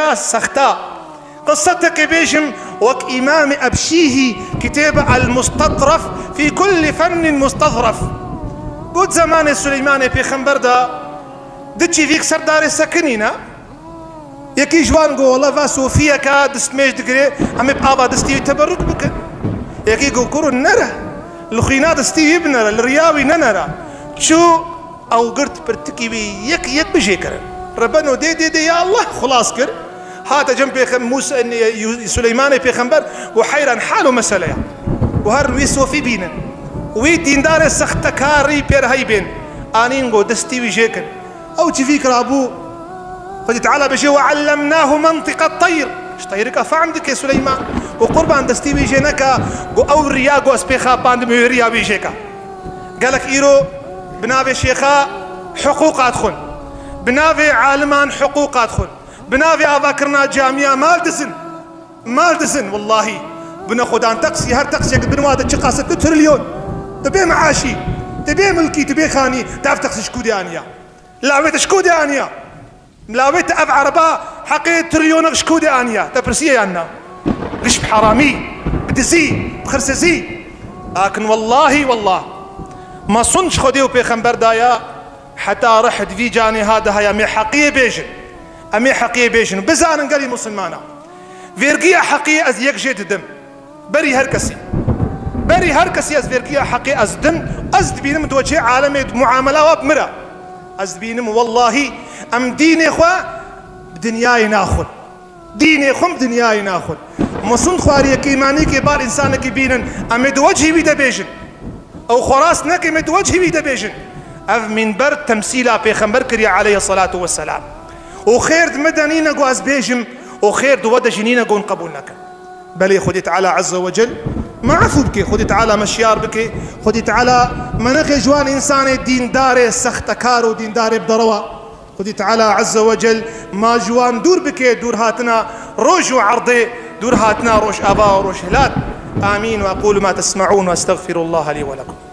دنيا سختا قصتك بيجم وك إمام أبشيه كتاب المستطرف في كل فن مستظرف. قد زمان سليمان بيخنبر دا دتشي فيك سردار السكنينة يكي جوان قو والله فاسو فيك دستميش دقري عمي بابا دستي تبرك بك يكي قو كورو نرى الخينا دستي يبنر الرياوي ننرى شو او قرت برتكي بي يك بجيكر ربنا دي يا الله خلاص كر هذا جنب موسى سليمان بيخنبر وحيران حاله مسألة وهر ويسو في بينا ويدين دار سختكاري بير هايبين انينغو دستي بجيكر او تفيك رابو قد تعالى بشي وعلمناه منطق الطير اش طيرك فعندك يا سليمان وقربان دستي بيجينكا او رياغو اسبيخا باند ميريا بيجيكا قالك ايرو بنافي شيخا حقوق ادخل بنافي عالمان حقوق ادخل بنافي اذاكرنا جامعه مال دسن والله بناخذ تقسي هر تقسي بنواده تشقاسه تريليون تبي معاشي تبي ملكي تبي خاني تعرف تقسي شكودي انيا لا شكودي انيا ملاويت اب عربا حقيت تريليون شكودي انيا تبرسيه يانا رشب حرامي بدزي بخرسزي لكن والله ما صنش خديو بيخنبر دايا حتى رحت في جاني هذا هيا امي حقيقي بيجن بزان قالي مسلمانا فيرقيا حقيقي از يكجيت دم بري هركسي از فيرقيا حقيقي از دم از بينم دوجه عالمي معامله وبمرا از بينم والله ام ديني خوا بدنياي ناخذ ديني خم بدنياي ناخذ مصن خواري كيماني كبار انسان كي بينن ام دوجهي بيد بيجن او خراس نكي متوجهي بيد بيجن اف من بر تمثيلا بيخنبر كري عليه الصلاه والسلام وخير مدنينا جو از بيجم وخير دو جنينا جو نقبولنك بل خدي تعالى عز وجل ما عفو بك خدي تعالى مشيار بك خدي تعالى منخ جوان انسان دين دار سخت كارو دين دار بدروا خدي تعالى عز وجل ما جوان دور بك دور هاتنا روج وعرضي دور هاتنا روش ابا وروش هلال امين واقول ما تسمعون واستغفر الله لي ولكم.